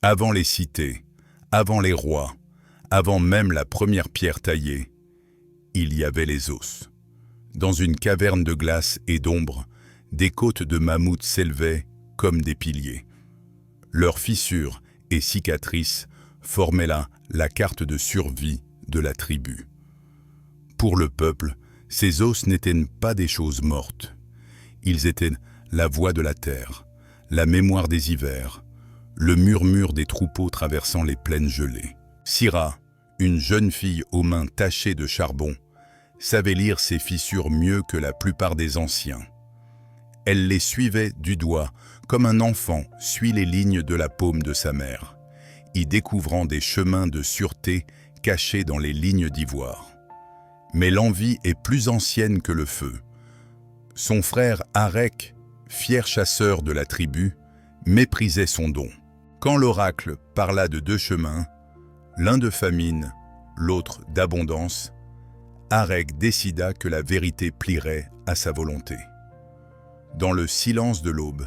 Avant les cités, avant les rois, avant même la première pierre taillée, il y avait les os. Dans une caverne de glace et d'ombre, des côtes de mammouth s'élevaient comme des piliers. Leurs fissures et cicatrices formaient là la carte de survie de la tribu. Pour le peuple, ces os n'étaient pas des choses mortes. Ils étaient la voix de la terre, la mémoire des hivers, le murmure des troupeaux traversant les plaines gelées. Syrah, une jeune fille aux mains tachées de charbon, savait lire ces fissures mieux que la plupart des anciens. Elle les suivait du doigt, comme un enfant suit les lignes de la paume de sa mère, y découvrant des chemins de sûreté cachés dans les lignes d'ivoire. Mais l'envie est plus ancienne que le feu. Son frère Arek, fier chasseur de la tribu, méprisait son don. Quand l'oracle parla de deux chemins, l'un de famine, l'autre d'abondance, Arek décida que la vérité plierait à sa volonté. Dans le silence de l'aube,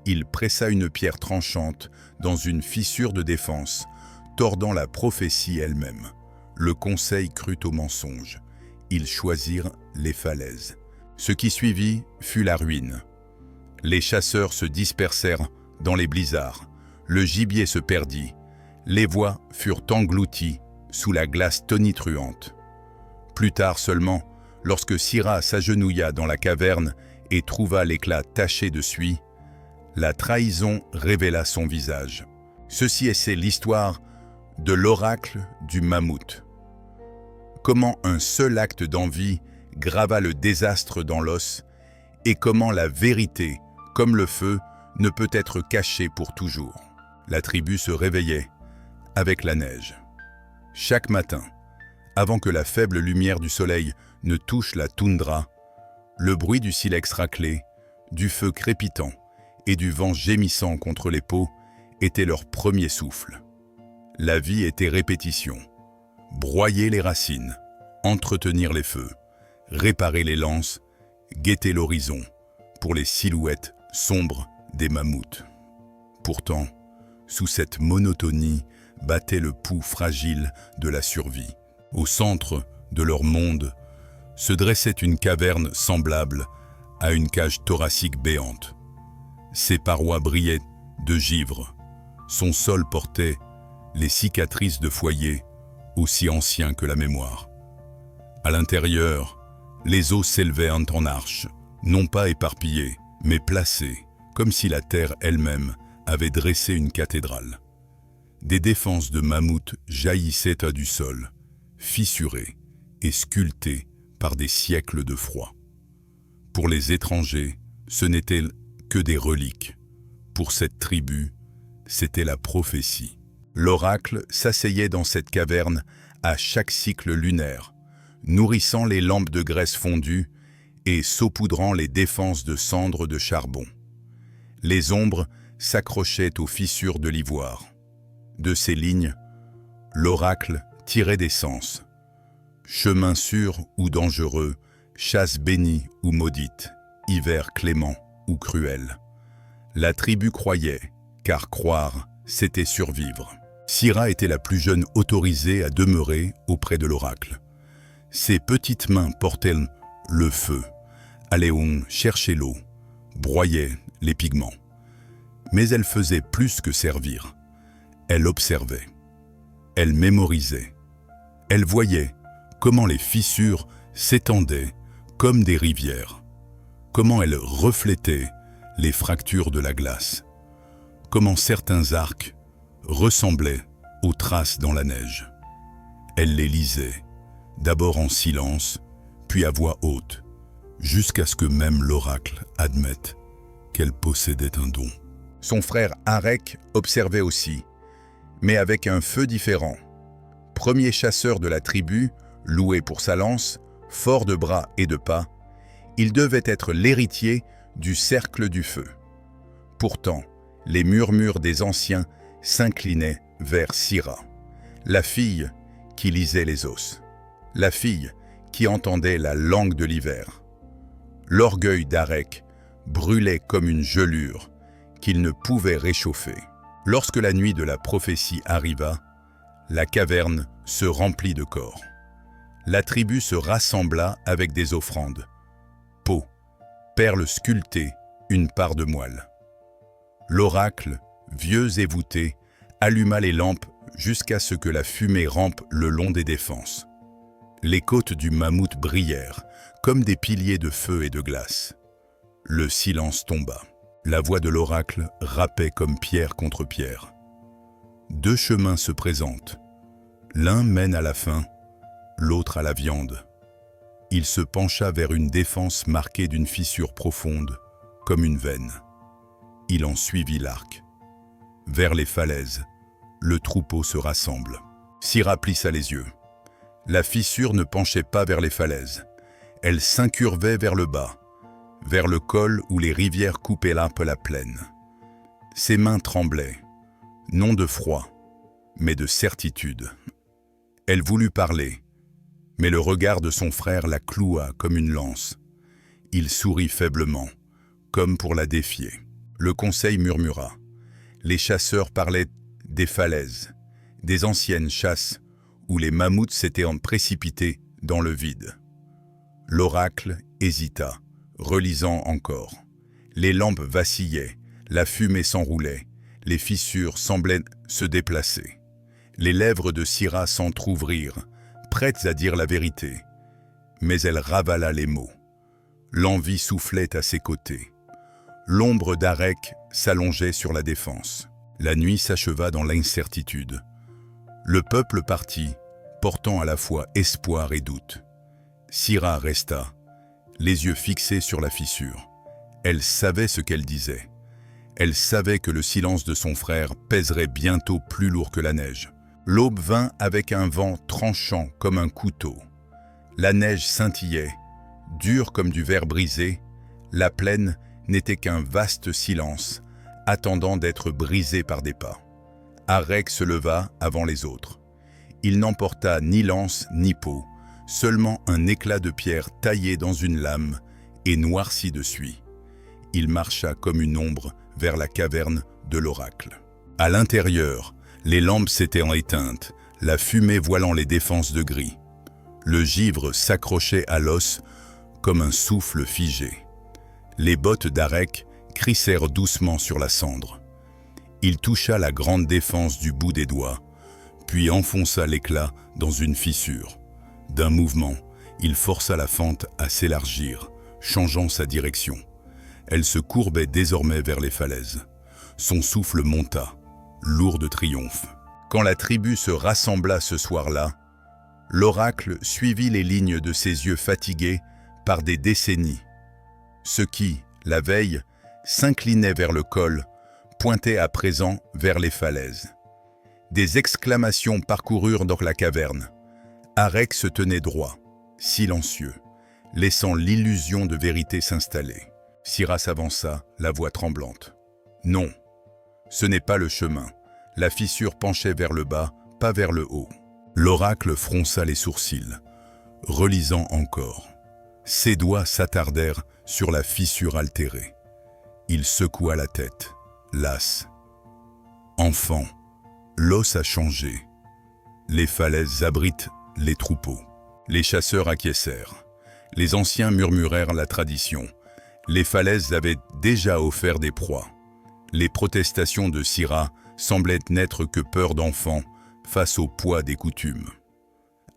il pressa une pierre tranchante dans une fissure de défense, tordant la prophétie elle-même. Le conseil crut au mensonge. Ils choisirent les falaises. Ce qui suivit fut la ruine. Les chasseurs se dispersèrent dans les blizzards. Le gibier se perdit. Les voix furent englouties sous la glace tonitruante. Plus tard seulement, lorsque Syrah s'agenouilla dans la caverne et trouva l'éclat taché de suie, la trahison révéla son visage. Ceci est l'histoire de l'oracle du mammouth. Comment un seul acte d'envie grava le désastre dans l'os et comment la vérité, comme le feu, ne peut être cachée pour toujours. La tribu se réveillait avec la neige. Chaque matin, avant que la faible lumière du soleil ne touche la toundra, le bruit du silex raclé, du feu crépitant et du vent gémissant contre les peaux était leur premier souffle. La vie était répétition. Broyer les racines, entretenir les feux, réparer les lances, guetter l'horizon pour les silhouettes sombres des mammouths. Pourtant, sous cette monotonie battait le pouls fragile de la survie. Au centre de leur monde se dressait une caverne semblable à une cage thoracique béante. Ses parois brillaient de givre, son sol portait les cicatrices de foyers aussi anciens que la mémoire. À l'intérieur, les os s'élevaient en arches, non pas éparpillés, mais placés, comme si la terre elle-même avait dressé une cathédrale. Des défenses de mammouth jaillissaient du sol, fissurées et sculptées par des siècles de froid. Pour les étrangers, ce n'étaient que des reliques. Pour cette tribu, c'était la prophétie. L'oracle s'asseyait dans cette caverne à chaque cycle lunaire, nourrissant les lampes de graisse fondue et saupoudrant les défenses de cendres de charbon. Les ombres s'accrochaient aux fissures de l'ivoire. De ces lignes, l'oracle tirait des sens. Chemin sûr ou dangereux, chasse bénie ou maudite, hiver clément ou cruel. La tribu croyait, car croire, c'était survivre. Syrah était la plus jeune autorisée à demeurer auprès de l'oracle. Ses petites mains portaient le feu, allaient chercher l'eau, broyaient les pigments. Mais elle faisait plus que servir. Elle observait. Elle mémorisait. Elle voyait comment les fissures s'étendaient comme des rivières, comment elles reflétaient les fractures de la glace, comment certains arcs ressemblaient aux traces dans la neige. Elle les lisait, d'abord en silence, puis à voix haute, jusqu'à ce que même l'oracle admette qu'elle possédait un don. Son frère Arek observait aussi, mais avec un feu différent. Premier chasseur de la tribu, loué pour sa lance, fort de bras et de pas, il devait être l'héritier du cercle du feu. Pourtant, les murmures des anciens s'inclinaient vers Syrah, la fille qui lisait les os, la fille qui entendait la langue de l'hiver. L'orgueil d'Arek brûlait comme une gelure qu'il ne pouvait réchauffer. Lorsque la nuit de la prophétie arriva, la caverne se remplit de corps. La tribu se rassembla avec des offrandes. Peau, perles sculptées, une part de moelle. L'oracle, vieux et voûté, alluma les lampes jusqu'à ce que la fumée rampe le long des défenses. Les côtes du mammouth brillèrent, comme des piliers de feu et de glace. Le silence tomba. La voix de l'oracle rappait comme pierre contre pierre. Deux chemins se présentent. L'un mène à la faim, l'autre à la viande. Il se pencha vers une défense marquée d'une fissure profonde, comme une veine. Il en suivit l'arc. Vers les falaises, le troupeau se rassemble. Sira plissa les yeux. La fissure ne penchait pas vers les falaises. Elle s'incurvait vers le bas, vers le col où les rivières coupaient un peu la plaine. Ses mains tremblaient, non de froid, mais de certitude. Elle voulut parler, mais le regard de son frère la cloua comme une lance. Il sourit faiblement, comme pour la défier. Le conseil murmura. Les chasseurs parlaient des falaises, des anciennes chasses où les mammouths s'étaient précipités dans le vide. L'oracle hésita, relisant encore. Les lampes vacillaient, la fumée s'enroulait, les fissures semblaient se déplacer. Les lèvres de Sira s'entr'ouvrirent, prêtes à dire la vérité. Mais elle ravala les mots. L'envie soufflait à ses côtés. L'ombre d'Arek s'allongeait sur la défense. La nuit s'acheva dans l'incertitude. Le peuple partit, portant à la fois espoir et doute. Sira resta, les yeux fixés sur la fissure. Elle savait ce qu'elle disait. Elle savait que le silence de son frère pèserait bientôt plus lourd que la neige. L'aube vint avec un vent tranchant comme un couteau. La neige scintillait, dure comme du verre brisé. La plaine n'était qu'un vaste silence, attendant d'être brisé par des pas. Arek se leva avant les autres. Il n'emporta ni lance ni peau, seulement un éclat de pierre taillé dans une lame et noirci de suie. Il marcha comme une ombre vers la caverne de l'oracle. À l'intérieur, les lampes s'étaient éteintes, la fumée voilant les défenses de gris. Le givre s'accrochait à l'os comme un souffle figé. Les bottes d'Arek crissèrent doucement sur la cendre. Il toucha la grande défense du bout des doigts, puis enfonça l'éclat dans une fissure. D'un mouvement, il força la fente à s'élargir, changeant sa direction. Elle se courbait désormais vers les falaises. Son souffle monta, lourd de triomphe. Quand la tribu se rassembla ce soir-là, l'oracle suivit les lignes de ses yeux fatigués par des décennies. Ceux qui, la veille, s'inclinaient vers le col, pointaient à présent vers les falaises. Des exclamations parcoururent dans la caverne. Arek se tenait droit, silencieux, laissant l'illusion de vérité s'installer. Sira s'avança, la voix tremblante. Non, ce n'est pas le chemin. La fissure penchait vers le bas, pas vers le haut. L'oracle fronça les sourcils, relisant encore. Ses doigts s'attardèrent sur la fissure altérée. Il secoua la tête, las. Enfant, l'os a changé. Les falaises abritent les troupeaux. Les chasseurs acquiescèrent. Les anciens murmurèrent la tradition. Les falaises avaient déjà offert des proies. Les protestations de Sira semblaient n'être que peur d'enfant face au poids des coutumes.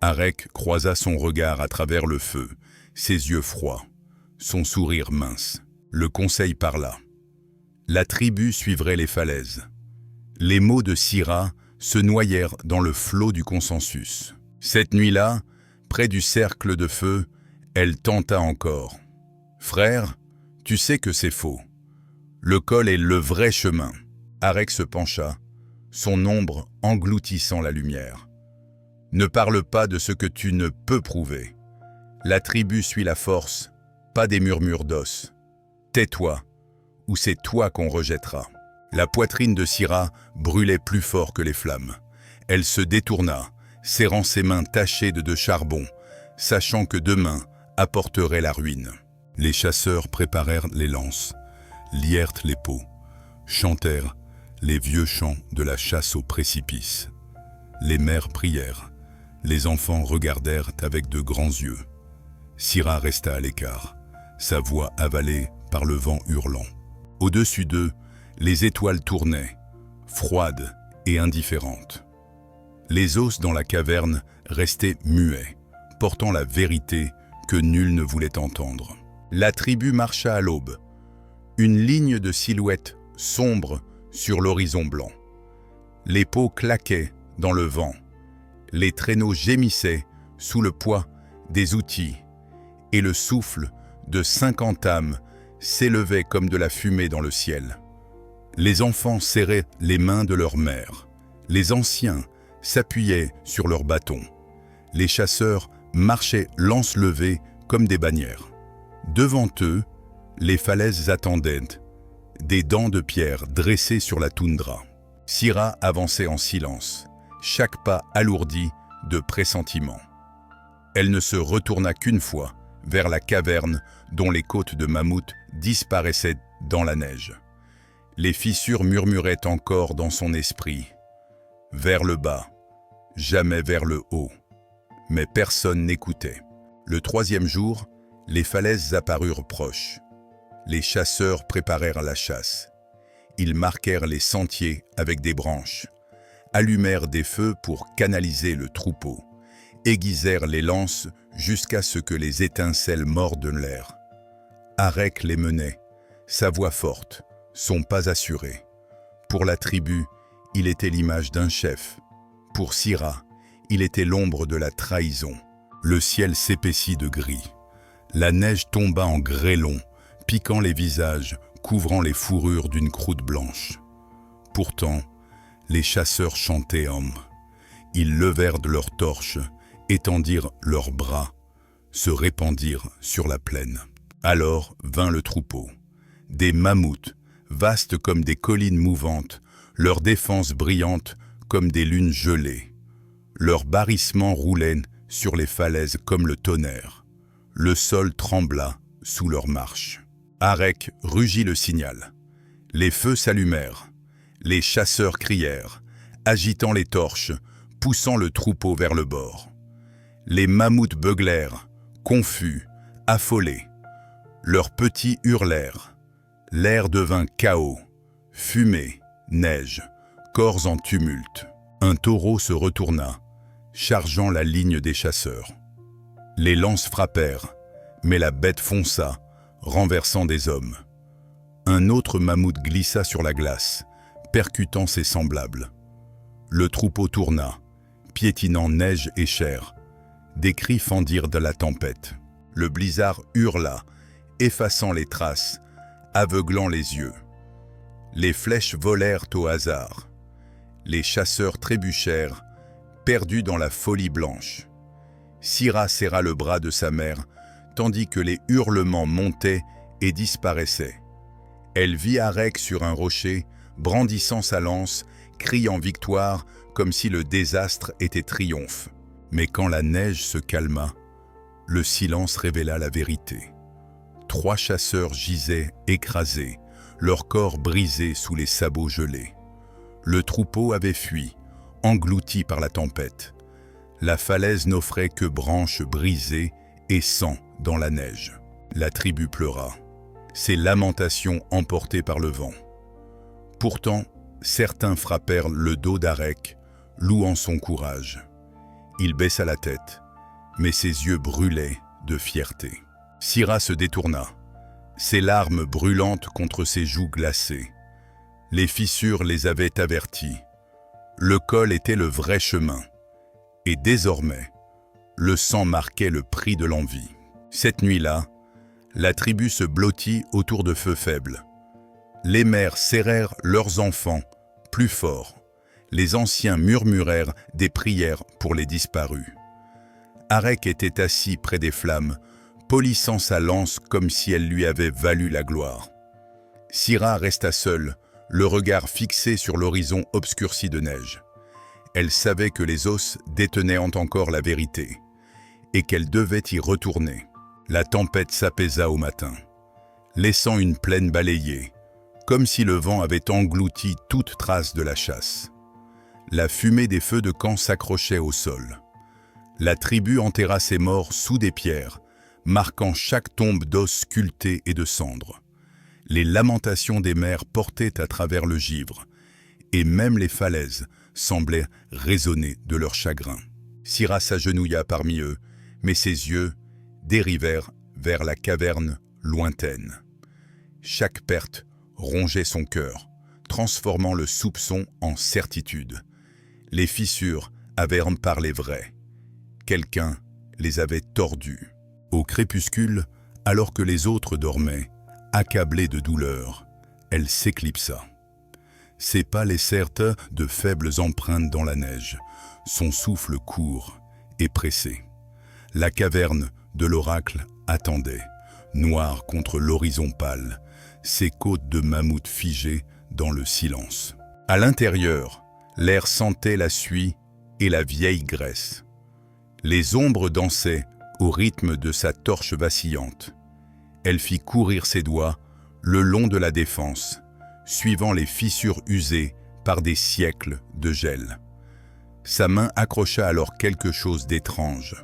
Arek croisa son regard à travers le feu, ses yeux froids, son sourire mince. Le conseil parla. La tribu suivrait les falaises. Les mots de Sira se noyèrent dans le flot du consensus. Cette nuit-là, près du cercle de feu, elle tenta encore. « Frère, tu sais que c'est faux. Le col est le vrai chemin. » Arek se pencha, son ombre engloutissant la lumière. « Ne parle pas de ce que tu ne peux prouver. La tribu suit la force, pas des murmures d'os. Tais-toi, ou c'est toi qu'on rejettera. » La poitrine de Sira brûlait plus fort que les flammes. Elle se détourna, serrant ses mains tachées de charbon, sachant que demain apporterait la ruine. Les chasseurs préparèrent les lances, lièrent les peaux, chantèrent les vieux chants de la chasse au précipice. Les mères prièrent, les enfants regardèrent avec de grands yeux. Syrah resta à l'écart, sa voix avalée par le vent hurlant. Au-dessus d'eux, les étoiles tournaient, froides et indifférentes. Les os dans la caverne restaient muets, portant la vérité que nul ne voulait entendre. La tribu marcha à l'aube, une ligne de silhouettes sombres sur l'horizon blanc. Les peaux claquaient dans le vent, les traîneaux gémissaient sous le poids des outils, et le souffle de 50 âmes s'élevait comme de la fumée dans le ciel. Les enfants serraient les mains de leur mère, les anciens s'appuyaient sur leurs bâtons, les chasseurs marchaient lance levée comme des bannières. Devant eux, les falaises attendaient, des dents de pierre dressées sur la toundra. Syrah avançait en silence, chaque pas alourdi de pressentiment. Elle ne se retourna qu'une fois vers la caverne dont les côtes de mammouth disparaissaient dans la neige. Les fissures murmuraient encore dans son esprit. Vers le bas, jamais vers le haut. Mais personne n'écoutait. Le troisième jour, les falaises apparurent proches. Les chasseurs préparèrent la chasse. Ils marquèrent les sentiers avec des branches, allumèrent des feux pour canaliser le troupeau, aiguisèrent les lances jusqu'à ce que les étincelles mordent l'air. Arek les menait, sa voix forte, son pas assuré. Pour la tribu, il était l'image d'un chef. Pour Syrah, il était l'ombre de la trahison. Le ciel s'épaissit de gris. La neige tomba en grêlons, piquant les visages, couvrant les fourrures d'une croûte blanche. Pourtant, les chasseurs chantaient hommes. Ils levèrent de leurs torches, étendirent leurs bras, se répandirent sur la plaine. Alors vint le troupeau. Des mammouths, vastes comme des collines mouvantes, leurs défenses brillantes comme des lunes gelées. Leurs barrissements roulaient sur les falaises comme le tonnerre. Le sol trembla sous leur marche. Arek rugit le signal. Les feux s'allumèrent. Les chasseurs crièrent, agitant les torches, poussant le troupeau vers le bord. Les mammouths beuglèrent, confus, affolés. Leurs petits hurlèrent. L'air devint chaos, fumée, neige, corps en tumulte. Un taureau se retourna, chargeant la ligne des chasseurs. Les lances frappèrent, mais la bête fonça, renversant des hommes. Un autre mammouth glissa sur la glace, percutant ses semblables. Le troupeau tourna, piétinant neige et chair. Des cris fendirent de la tempête. Le blizzard hurla, effaçant les traces, aveuglant les yeux. Les flèches volèrent au hasard. Les chasseurs trébuchèrent, perdus dans la folie blanche. Syrah serra le bras de sa mère, tandis que les hurlements montaient et disparaissaient. Elle vit Arek sur un rocher, brandissant sa lance, criant victoire comme si le désastre était triomphe. Mais quand la neige se calma, le silence révéla la vérité. 3 chasseurs gisaient écrasés, leurs corps brisés sous les sabots gelés. Le troupeau avait fui, englouti par la tempête. La falaise n'offrait que branches brisées et sang dans la neige. La tribu pleura, ses lamentations emportées par le vent. Pourtant, certains frappèrent le dos d'Arek, louant son courage. Il baissa la tête, mais ses yeux brûlaient de fierté. Syrah se détourna, ses larmes brûlantes contre ses joues glacées. Les fissures les avaient avertis. Le col était le vrai chemin. Et désormais, le sang marquait le prix de l'envie. Cette nuit-là, la tribu se blottit autour de feux faibles. Les mères serrèrent leurs enfants plus fort. Les anciens murmurèrent des prières pour les disparus. Arek était assis près des flammes, polissant sa lance comme si elle lui avait valu la gloire. Syrah resta seule, le regard fixé sur l'horizon obscurci de neige. Elle savait que les os détenaient encore la vérité, et qu'elle devait y retourner. La tempête s'apaisa au matin, laissant une plaine balayée, comme si le vent avait englouti toute trace de la chasse. La fumée des feux de camp s'accrochait au sol. La tribu enterra ses morts sous des pierres, marquant chaque tombe d'os sculptés et de cendres. Les lamentations des mères portaient à travers le givre, et même les falaises semblaient résonner de leur chagrin. Syrah s'agenouilla parmi eux, mais ses yeux dérivèrent vers la caverne lointaine. Chaque perte rongeait son cœur, transformant le soupçon en certitude. Les fissures avaient parlé vrai. Quelqu'un les avait tordues. Au crépuscule, alors que les autres dormaient, accablée de douleur, elle s'éclipsa. Ses pas laissèrent de faibles empreintes dans la neige, son souffle court et pressé. La caverne de l'oracle attendait, noire contre l'horizon pâle, ses côtes de mammouth figées dans le silence. À l'intérieur, l'air sentait la suie et la vieille graisse. Les ombres dansaient au rythme de sa torche vacillante. Elle fit courir ses doigts le long de la défense, suivant les fissures usées par des siècles de gel. Sa main accrocha alors quelque chose d'étrange,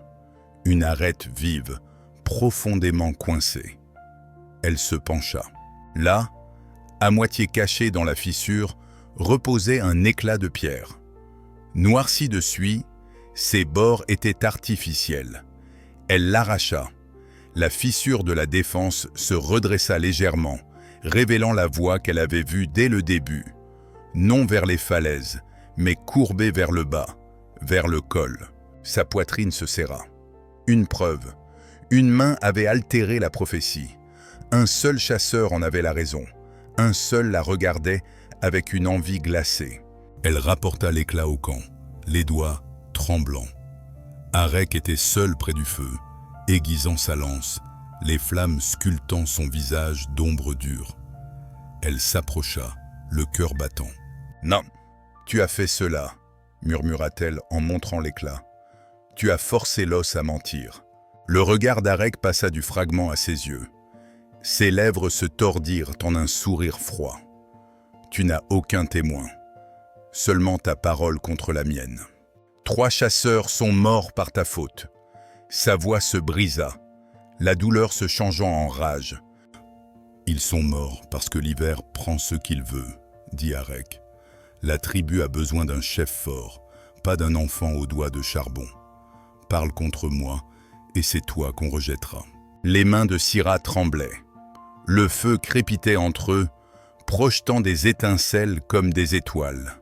une arête vive, profondément coincée. Elle se pencha. Là, à moitié caché dans la fissure, reposait un éclat de pierre. Noirci de suie, ses bords étaient artificiels. Elle l'arracha. La fissure de la défense se redressa légèrement, révélant la voie qu'elle avait vue dès le début, non vers les falaises, mais courbée vers le bas, vers le col. Sa poitrine se serra. Une preuve. Une main avait altéré la prophétie. Un seul chasseur en avait la raison. Un seul la regardait avec une envie glacée. Elle rapporta l'éclat au camp, les doigts tremblants. Arek était seul près du feu, aiguisant sa lance, les flammes sculptant son visage d'ombre dure. Elle s'approcha, le cœur battant. « Non, tu as fait cela, » murmura-t-elle en montrant l'éclat. « Tu as forcé l'os à mentir. » Le regard d'Arek passa du fragment à ses yeux. Ses lèvres se tordirent en un sourire froid. « Tu n'as aucun témoin, seulement ta parole contre la mienne. 3 chasseurs sont morts par ta faute. » Sa voix se brisa, la douleur se changeant en rage. « Ils sont morts parce que l'hiver prend ce qu'il veut, » dit Arek. « La tribu a besoin d'un chef fort, pas d'un enfant aux doigts de charbon. Parle contre moi, et c'est toi qu'on rejettera. » Les mains de Syrah tremblaient. Le feu crépitait entre eux, projetant des étincelles comme des étoiles.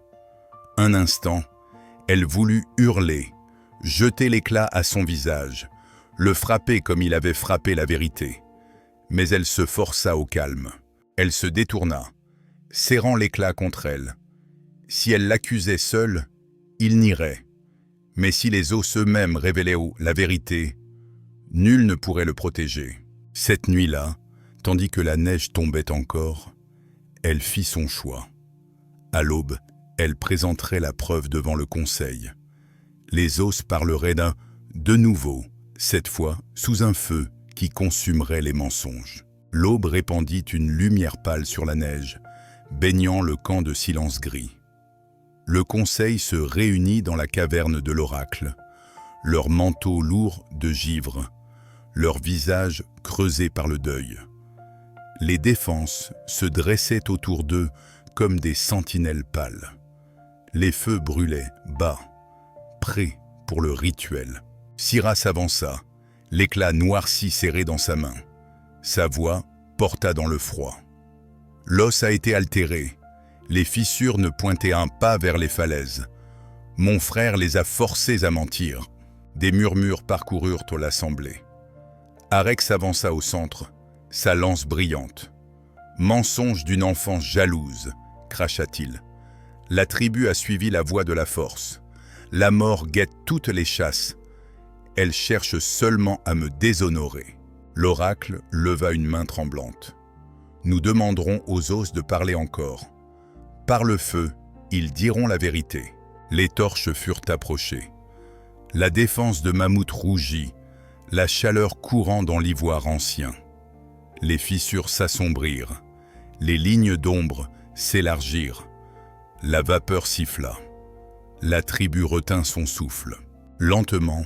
Un instant, elle voulut hurler, jeter l'éclat à son visage, le frapper comme il avait frappé la vérité. Mais elle se força au calme. Elle se détourna, serrant l'éclat contre elle. Si elle l'accusait seule, il nierait. Mais si les os eux-mêmes révélaient la vérité, nul ne pourrait le protéger. Cette nuit-là, tandis que la neige tombait encore, elle fit son choix. À l'aube, elle présenterait la preuve devant le conseil. Les os parleraient de nouveau, cette fois sous un feu qui consumerait les mensonges. L'aube répandit une lumière pâle sur la neige, baignant le camp de silence gris. Le conseil se réunit dans la caverne de l'oracle, leurs manteaux lourds de givre, leurs visages creusés par le deuil. Les défenses se dressaient autour d'eux comme des sentinelles pâles. Les feux brûlaient bas, prêts pour le rituel. Syrah s'avança, l'éclat noirci serré dans sa main. Sa voix porta dans le froid. L'os a été altéré. Les fissures ne pointaient un pas vers les falaises. Mon frère les a forcés à mentir. Des murmures parcoururent l'assemblée. Arek s'avança au centre, sa lance brillante. « Mensonge d'une enfance jalouse », cracha-t-il. La tribu a suivi la voie de la force. La mort guette toutes les chasses. Elle cherche seulement à me déshonorer. L'oracle leva une main tremblante. Nous demanderons aux os de parler encore. Par le feu, ils diront la vérité. Les torches furent approchées. La défense de Mammouth rougit, la chaleur courant dans l'ivoire ancien. Les fissures s'assombrirent. Les lignes d'ombre s'élargirent. La vapeur siffla. La tribu retint son souffle. Lentement,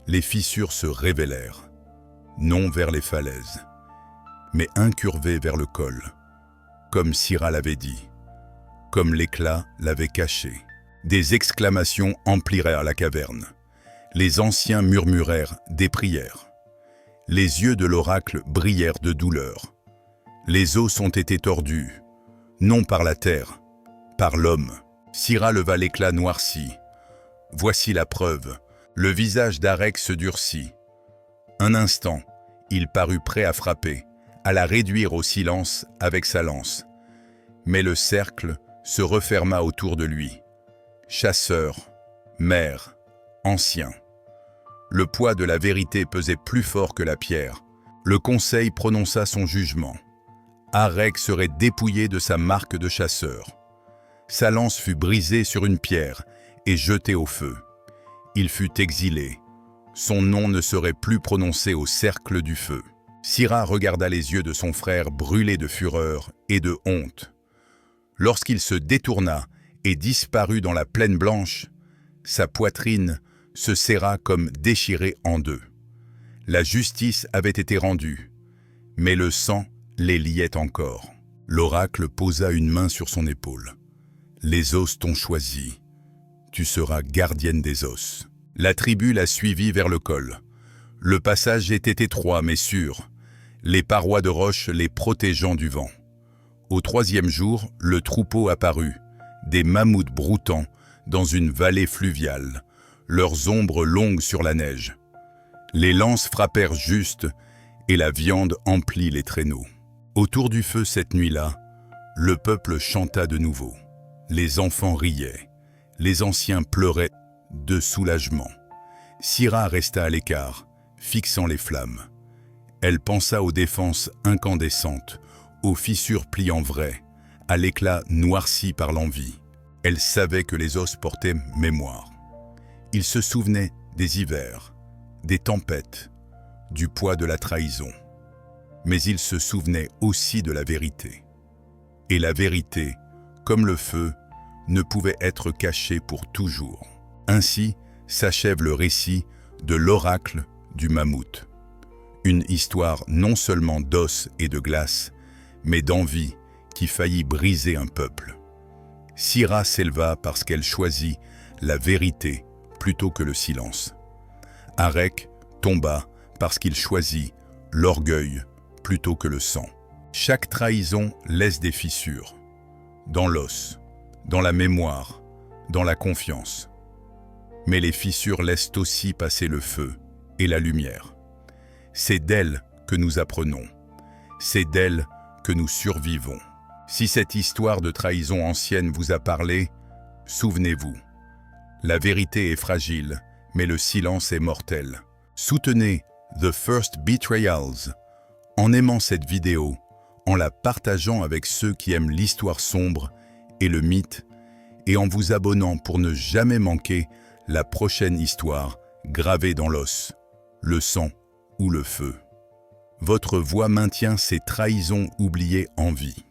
les fissures se révélèrent, non vers les falaises, mais incurvées vers le col, comme Syrah l'avait dit, comme l'éclat l'avait caché. Des exclamations emplirèrent la caverne. Les anciens murmurèrent des prières. Les yeux de l'oracle brillèrent de douleur. Les os ont été tordus, non par la terre, par l'homme. Syrah leva l'éclat noirci. Voici la preuve. Le visage d'Arec se durcit. Un instant, il parut prêt à frapper, à la réduire au silence avec sa lance. Mais le cercle se referma autour de lui. Chasseurs, maires, anciens. Le poids de la vérité pesait plus fort que la pierre. Le conseil prononça son jugement. Arec serait dépouillé de sa marque de chasseur. Sa lance fut brisée sur une pierre et jetée au feu. Il fut exilé. Son nom ne serait plus prononcé au cercle du feu. Syrah regarda les yeux de son frère brûlés de fureur et de honte. Lorsqu'il se détourna et disparut dans la plaine blanche, sa poitrine se serra comme déchirée en deux. La justice avait été rendue, mais le sang les liait encore. L'oracle posa une main sur son épaule. Les os t'ont choisi. Tu seras gardienne des os. La tribu la suivit vers le col. Le passage était étroit mais sûr, les parois de roche les protégeant du vent. Au troisième jour, le troupeau apparut, des mammouths broutants dans une vallée fluviale, leurs ombres longues sur la neige. Les lances frappèrent juste et la viande emplit les traîneaux. Autour du feu cette nuit-là, le peuple chanta de nouveau. Les enfants riaient, les anciens pleuraient de soulagement. Syrah resta à l'écart, fixant les flammes. Elle pensa aux défenses incandescentes, aux fissures pliant vraies, à l'éclat noirci par l'envie. Elle savait que les os portaient mémoire. Il se souvenait des hivers, des tempêtes, du poids de la trahison. Mais il se souvenait aussi de la vérité. Et la vérité, comme le feu, ne pouvait être cachée pour toujours. Ainsi s'achève le récit de l'oracle du mammouth. Une histoire non seulement d'os et de glace, mais d'envie qui faillit briser un peuple. Syrah s'éleva parce qu'elle choisit la vérité plutôt que le silence. Arec tomba parce qu'il choisit l'orgueil plutôt que le sang. Chaque trahison laisse des fissures, dans l'os, dans la mémoire, dans la confiance. Mais les fissures laissent aussi passer le feu et la lumière. C'est d'elles que nous apprenons. C'est d'elles que nous survivons. Si cette histoire de trahison ancienne vous a parlé, souvenez-vous. La vérité est fragile, mais le silence est mortel. Soutenez The First Betrayals en aimant cette vidéo, en la partageant avec ceux qui aiment l'histoire sombre et le mythe, et en vous abonnant pour ne jamais manquer la prochaine histoire gravée dans l'os, le sang ou le feu. Votre voix maintient ces trahisons oubliées en vie.